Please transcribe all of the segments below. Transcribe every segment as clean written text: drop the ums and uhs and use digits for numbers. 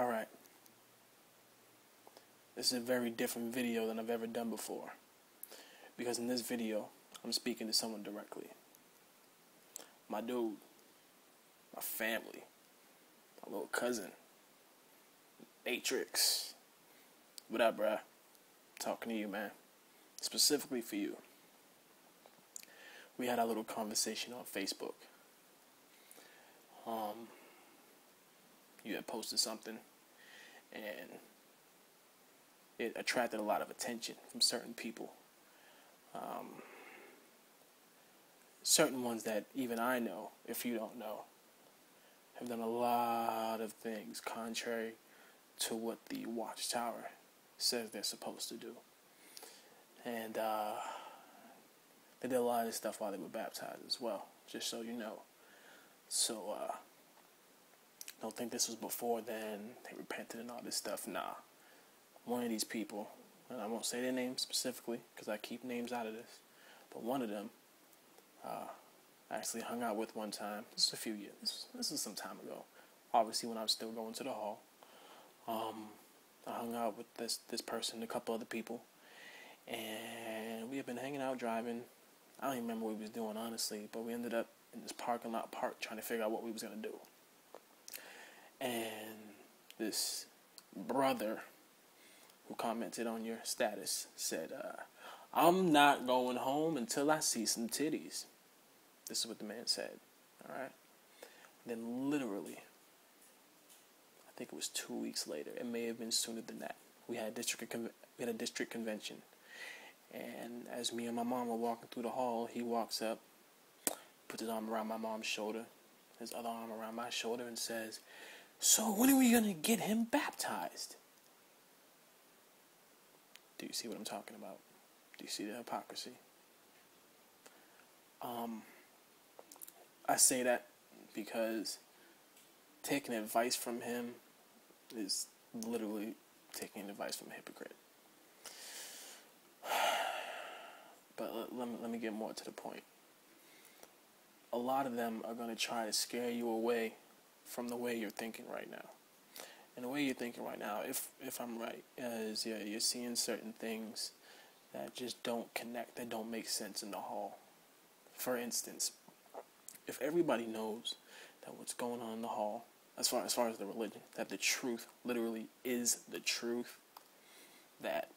Alright. This is a very different video than I've ever done before. Because in this video, I'm speaking to someone directly. My dude. My family. My little cousin. Matrix. What up, bruh? Talking to you, man. Specifically for you. We had a little conversation on Facebook. You had posted something, and it attracted a lot of attention from certain people. Certain ones that even I know, if you don't know, have done a lot of things contrary to what the Watchtower says they're supposed to do. And they did a lot of this stuff while they were baptized as well, just so you know. So, don't think this was before then, they repented and all this stuff. Nah. One of these people, and I won't say their name specifically, because I keep names out of this, but one of them, I actually hung out with one time. This is a few years. This is some time ago. Obviously, when I was still going to the hall. I hung out with this person and a couple other people, and we had been hanging out, driving. I don't even remember what we was doing, honestly, but we ended up in this parking lot trying to figure out what we was going to do. And this brother who commented on your status said, I'm not going home until I see some titties. This is what the man said. Alright? Then literally, I think it was 2 weeks later, it may have been sooner than that, we had a district convention. And as me and my mom were walking through the hall, he walks up, puts his arm around my mom's shoulder, his other arm around my shoulder, and says, so when are we going to get him baptized? Do you see what I'm talking about? Do you see the hypocrisy? I say that because taking advice from him is literally taking advice from a hypocrite. But let me get more to the point. A lot of them are going to try to scare you away from the way you're thinking right now. And the way you're thinking right now, if I'm right, is you're seeing certain things that just don't connect, that don't make sense in the hall. For instance, if everybody knows that what's going on in the hall, as far as the religion, that the truth literally is the truth, that,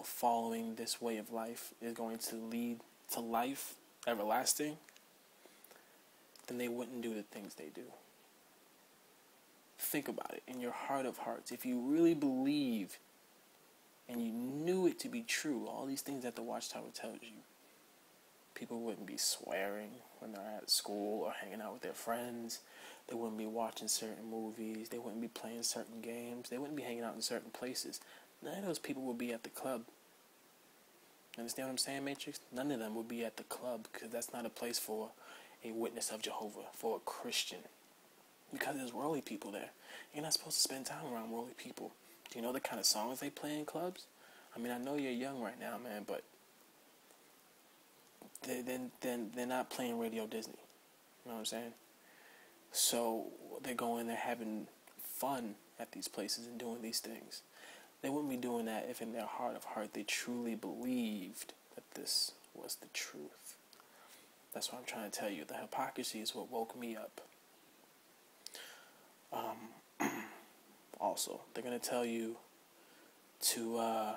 following this way of life is going to lead to life everlasting, then they wouldn't do the things they do. Think about it. In your heart of hearts, if you really believe and you knew it to be true, all these things that the Watchtower tells you, people wouldn't be swearing when they're at school or hanging out with their friends. They wouldn't be watching certain movies. They wouldn't be playing certain games. They wouldn't be hanging out in certain places. None of those people would be at the club. Understand what I'm saying, Matrix? None of them would be at the club, because that's not a place for a witness of Jehovah, for a Christian. Because there's worldly people there. You're not supposed to spend time around worldly people. Do you know the kind of songs they play in clubs? I mean, I know you're young right now, man, but they're not playing Radio Disney. You know what I'm saying? So they're going there having fun at these places and doing these things. They wouldn't be doing that if in their heart of heart they truly believed that this was the truth. That's what I'm trying to tell you. The hypocrisy is what woke me up. Also, they're going to tell you to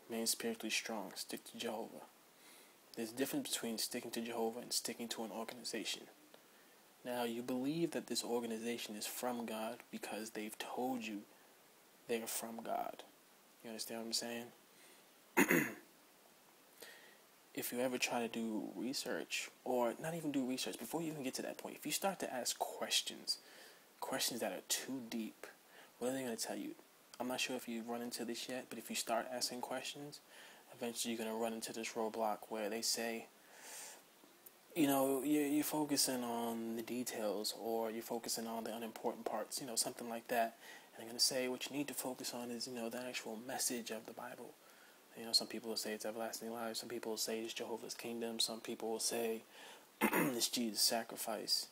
remain spiritually strong, stick to Jehovah. There's a difference between sticking to Jehovah and sticking to an organization. Now, you believe that this organization is from God because they've told you they're from God. You understand what I'm saying? If you ever try to do research, or not even do research, before you even get to that point, if you start to ask questions that are too deep, what are they going to tell you? I'm not sure if you've run into this yet, but if you start asking questions, eventually you're going to run into this roadblock where they say, you're focusing on the details, or you're focusing on the unimportant parts, something like that. And they're going to say what you need to focus on is, the actual message of the Bible. Some people will say it's everlasting life. Some people will say it's Jehovah's kingdom. Some people will say it's Jesus' sacrifice.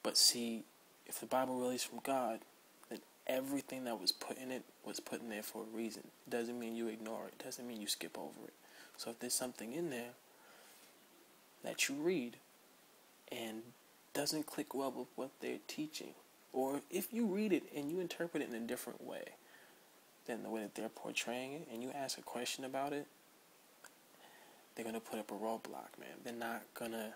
But see, if the Bible really is from God, then everything that was put in it was put in there for a reason. Doesn't mean you ignore it. Doesn't mean you skip over it. So if there's something in there that you read and doesn't click well with what they're teaching, or if you read it and you interpret it in a different way than the way that they're portraying it, and you ask a question about it, they're going to put up a roadblock, man. They're not going to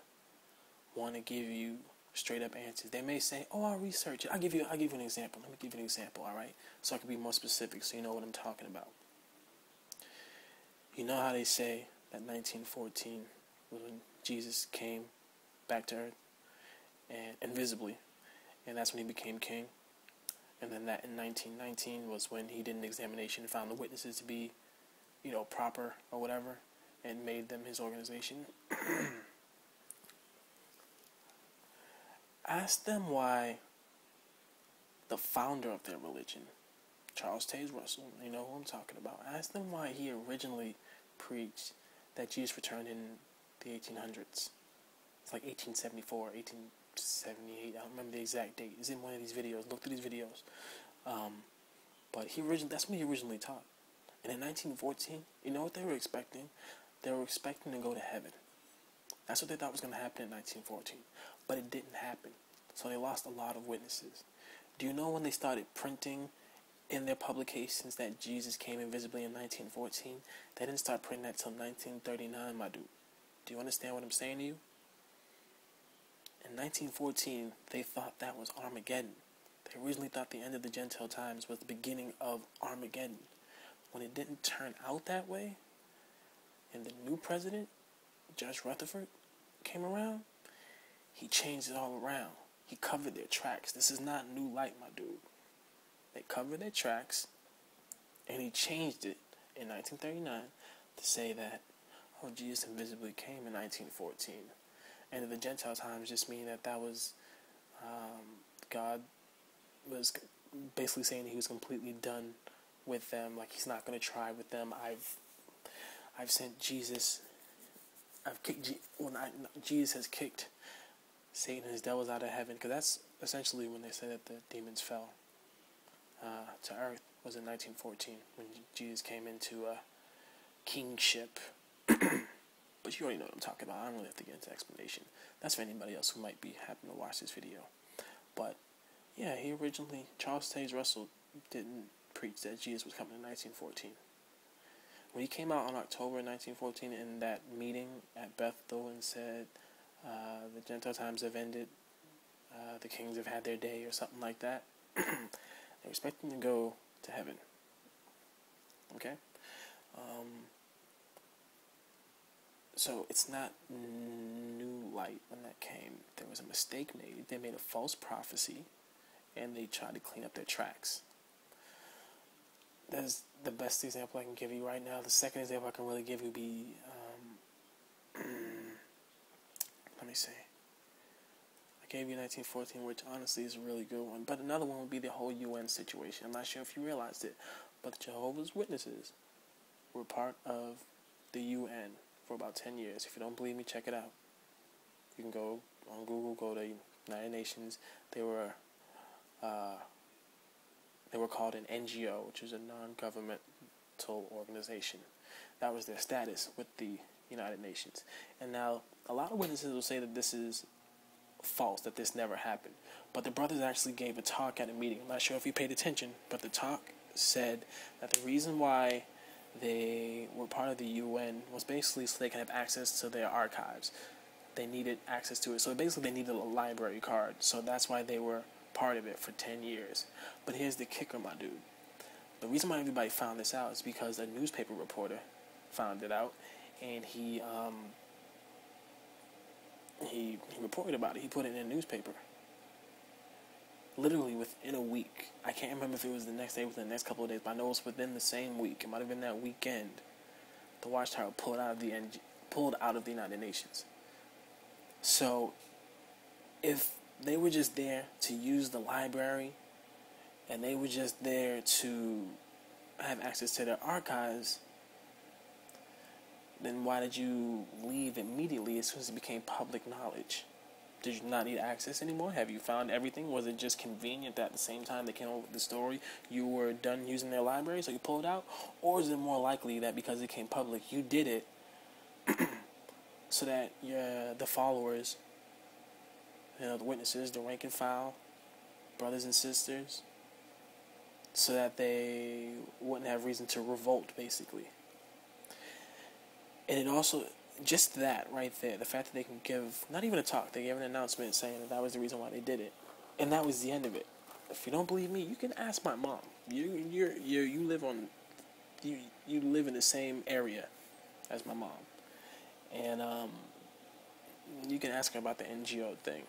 want to give you straight up answers. They may say, "Oh, I'll research it." I'll give you an example. Let me give you an example, all right? So I can be more specific so you know what I'm talking about. You know how they say that 1914 was when Jesus came back to earth and invisibly, and that's when he became king. And then that in 1919 was when he did an examination and found the witnesses to be, proper or whatever, and made them his organization. Ask them why the founder of their religion, Charles Taze Russell, you know who I'm talking about, ask them why he originally preached that Jesus returned in the 1800s. It's like 1874, 1878, I don't remember the exact date. It's in one of these videos. Look through these videos. But that's what he originally taught. And in 1914, you know what they were expecting? They were expecting to go to heaven. That's what they thought was going to happen in 1914. But it didn't happen. So they lost a lot of witnesses. Do you know when they started printing in their publications that Jesus came invisibly in 1914? They didn't start printing that till 1939, my dude. Do you understand what I'm saying to you? In 1914, they thought that was Armageddon. They originally thought the end of the Gentile times was the beginning of Armageddon. When it didn't turn out that way, and the new president, Judge Rutherford, came around, he changed it all around. He covered their tracks. This is not new light, my dude. They covered their tracks, and he changed it in 1939 to say that, Jesus invisibly came in 1914. And the Gentile times just mean that was God was basically saying he was completely done with them. Like, he's not going to try with them. I've sent Jesus. Jesus has kicked Satan and his devils out of heaven, because that's essentially when they say that the demons fell to earth, was in 1914 when Jesus came into kingship. But you already know what I'm talking about. I don't really have to get into explanation. That's for anybody else who might be happening to watch this video. But yeah, Charles Taze Russell didn't preach that Jesus was coming in 1914. When he came out in October 1914 in that meeting at Bethel and said, the Gentile times have ended, the kings have had their day, or something like that, they were expecting to go to heaven. Okay? So it's not new light when that came. There was a mistake made. They made a false prophecy, and they tried to clean up their tracks. That's the best example I can give you right now. The second example I can really give you would be, let me see. I gave you 1914, which honestly is a really good one. But another one would be the whole UN situation. I'm not sure if you realized it, but the Jehovah's Witnesses were part of the UN for about 10 years. If you don't believe me, check it out. You can go on Google, go to United Nations. They were called an NGO, which is a non-governmental organization. That was their status with the United Nations. And now, a lot of witnesses will say that this is false, that this never happened. But the brothers actually gave a talk at a meeting. I'm not sure if you paid attention, but the talk said that the reason why they were part of the UN was basically so they could have access to their archives. They needed access to it. So basically they needed a library card. So that's why they were part of it for 10 years. But here's the kicker, my dude. The reason why everybody found this out is because a newspaper reporter found it out, and he reported about it. He put it in a newspaper. Literally within a week. I can't remember if it was the next day, within the next couple of days, but I know it was within the same week. It might have been that weekend. The Watchtower pulled out of the United Nations. So, if they were just there to use the library, and they were just there to have access to their archives, then why did you leave immediately as soon as it became public knowledge? Did you not need access anymore? Have you found everything? Was it just convenient that at the same time they came up with the story, you were done using their library, so you pulled it out? Or is it more likely that because it came public, you did it so that the followers, the witnesses, the rank and file, brothers and sisters, so that they wouldn't have reason to revolt, basically. And it also, just that right there, the fact that they can give, not even a talk, they gave an announcement saying that was the reason why they did it. And that was the end of it. If you don't believe me, you can ask my mom. You live in the same area as my mom. And you can ask her about the NGO thing.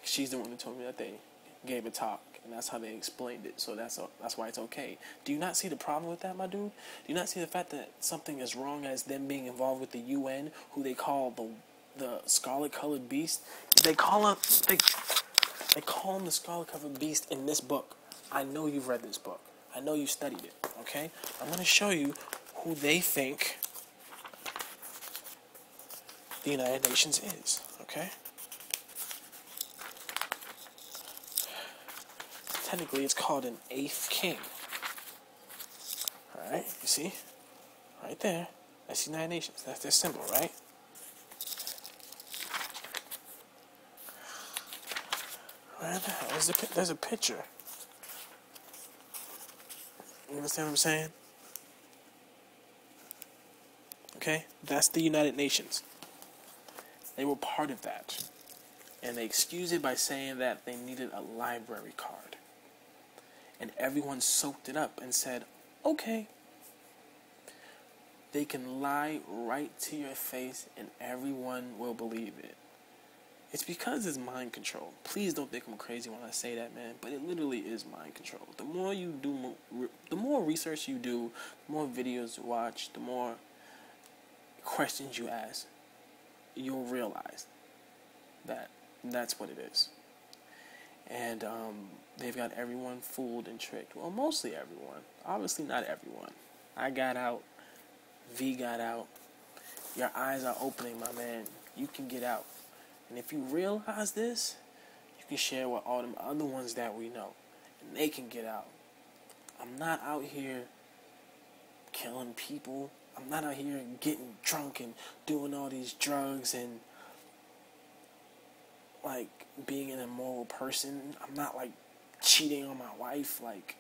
She's the one who told me that they gave a talk, and that's how they explained it. So that's why it's okay. Do you not see the problem with that, my dude? Do you not see the fact that something as wrong as them being involved with the UN, who they call the scarlet-colored beast? They call him the scarlet-colored beast in this book. I know you've read this book. I know you studied it. Okay, I'm going to show you who they think the United Nations is. Okay. Technically, it's called an eighth king. Alright, you see? Right there. That's the United Nations. That's their symbol, right? Where the hell is there's a picture. You understand what I'm saying? Okay? That's the United Nations. They were part of that. And they excused it by saying that they needed a library card. And everyone soaked it up and said, okay. They can lie right to your face and everyone will believe it. It's because it's mind control. Please don't think I'm crazy when I say that, man. But it literally is mind control. The more you do, the more research you do, the more videos you watch, the more questions you ask, you'll realize that that's what it is. And they've got everyone fooled and tricked. Well, mostly everyone. Obviously not everyone. I got out. V got out. Your eyes are opening, my man. You can get out. And if you realize this, you can share with all them other ones that we know. And they can get out. I'm not out here killing people. I'm not out here getting drunk and doing all these drugs and like being an immoral person. I'm not like cheating on my wife. Like,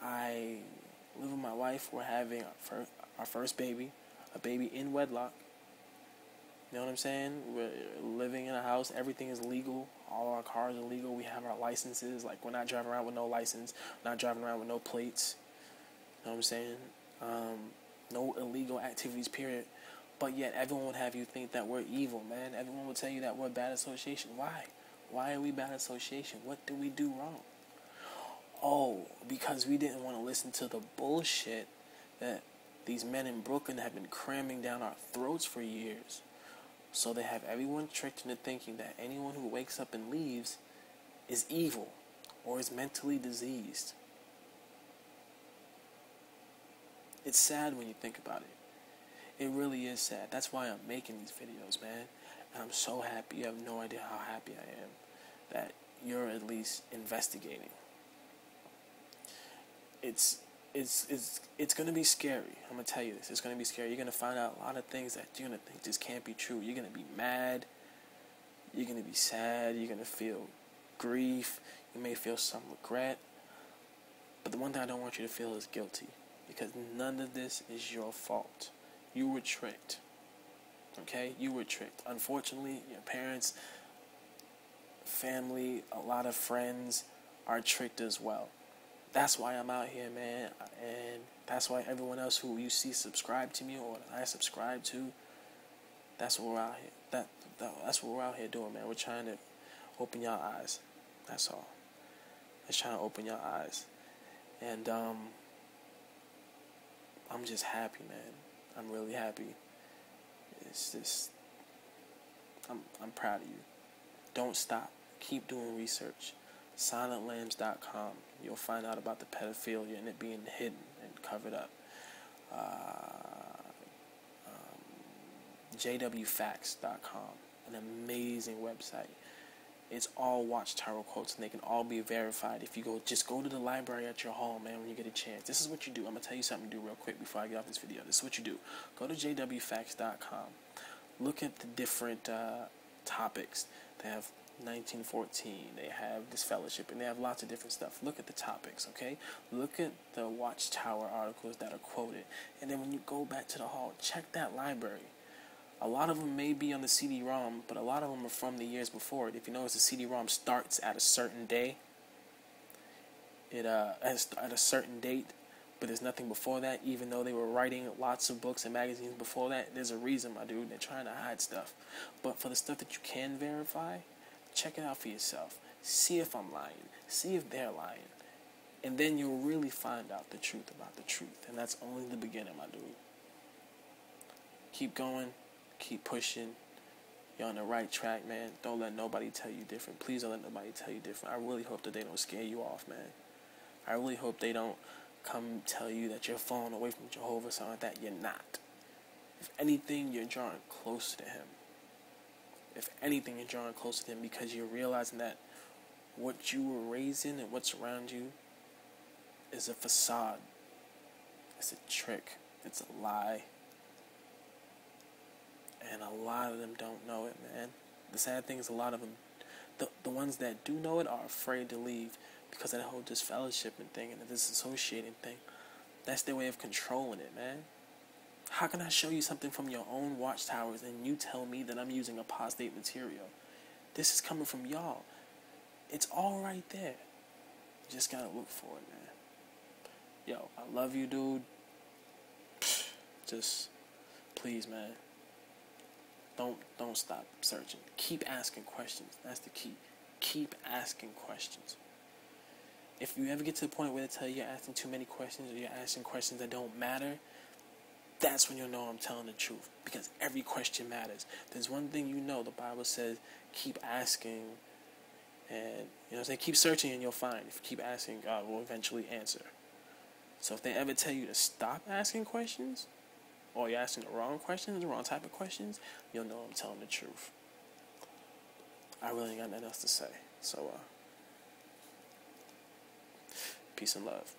I live with my wife. We're having our first baby, a baby in wedlock. You know what I'm saying? We're living in a house. Everything is legal. All our cars are legal. We have our licenses. Like, we're not driving around with no license. Not driving around with no plates. You know what I'm saying? No illegal activities, period. But yet everyone would have you think that we're evil, man. Everyone would tell you that we're bad association. Why? Why are we bad association? What did we do wrong? Oh, because we didn't want to listen to the bullshit that these men in Brooklyn have been cramming down our throats for years. So they have everyone tricked into thinking that anyone who wakes up and leaves is evil or is mentally diseased. It's sad when you think about it. It really is sad. That's why I'm making these videos, man. And I'm so happy. You have no idea how happy I am that you're at least investigating. It's going to be scary. I'm going to tell you this. It's going to be scary. You're going to find out a lot of things that you're going to think just can't be true. You're going to be mad. You're going to be sad. You're going to feel grief. You may feel some regret. But the one thing I don't want you to feel is guilty. Because none of this is your fault. You were tricked. Okay? You were tricked. Unfortunately, your parents, family, a lot of friends are tricked as well. That's why I'm out here, man. And that's why everyone else who you see subscribe to me or I subscribe to, that's what we're out here. That's what we're out here doing, man. We're trying to open your eyes. That's all. Just trying to open your eyes. And I'm just happy, man. I'm really happy. It's just, I'm proud of you. Don't stop. Keep doing research. SilentLambs.com. You'll find out about the pedophilia and it being hidden and covered up. JWFacts.com. an amazing website. It's all Watchtower quotes, and they can all be verified. If you just go to the library at your home, man, when you get a chance. This is what you do. I'm going to tell you something to do real quick before I get off this video. This is what you do. Go to jwfacts.com. Look at the different topics. They have 1914, they have disfellowship, and they have lots of different stuff. Look at the topics, okay? Look at the Watchtower articles that are quoted. And then when you go back to the hall, check that library. A lot of them may be on the CD-ROM, but a lot of them are from the years before it. If you notice, the CD-ROM starts at a certain day. It at a certain date, but there's nothing before that. Even though they were writing lots of books and magazines before that, there's a reason, my dude. They're trying to hide stuff. But for the stuff that you can verify, check it out for yourself. See if I'm lying. See if they're lying. And then you'll really find out the truth about the truth. And that's only the beginning, my dude. Keep going. Keep pushing. You're on the right track, man. Don't let nobody tell you different. Please don't let nobody tell you different. I really hope that they don't scare you off, man. I really hope they don't come tell you that you're falling away from Jehovah or something like that. You're not. If anything, you're drawing closer to him. If anything, you're drawing closer to him because you're realizing that what you were raised in and what's around you is a facade. It's a trick. It's a lie. And a lot of them don't know it, man. The sad thing is a lot of them, the ones that do know it are afraid to leave because of that whole disfellowshipping thing and the disassociating thing. That's their way of controlling it, man. How can I show you something from your own watchtowers and you tell me that I'm using apostate material? This is coming from y'all. It's all right there. You just gotta look for it, man. Yo, I love you, dude. Just, please, man. Don't stop searching. Keep asking questions. That's the key. Keep asking questions. If you ever get to the point where they tell you you're asking too many questions or you're asking questions that don't matter, that's when you'll know I'm telling the truth. Because every question matters. There's one thing you know. The Bible says keep asking and keep searching and you'll find. If you keep asking, God will eventually answer. So if they ever tell you to stop asking questions, or you're asking the wrong questions, the wrong type of questions, you'll know I'm telling the truth. I really ain't got nothing else to say. So, peace and love.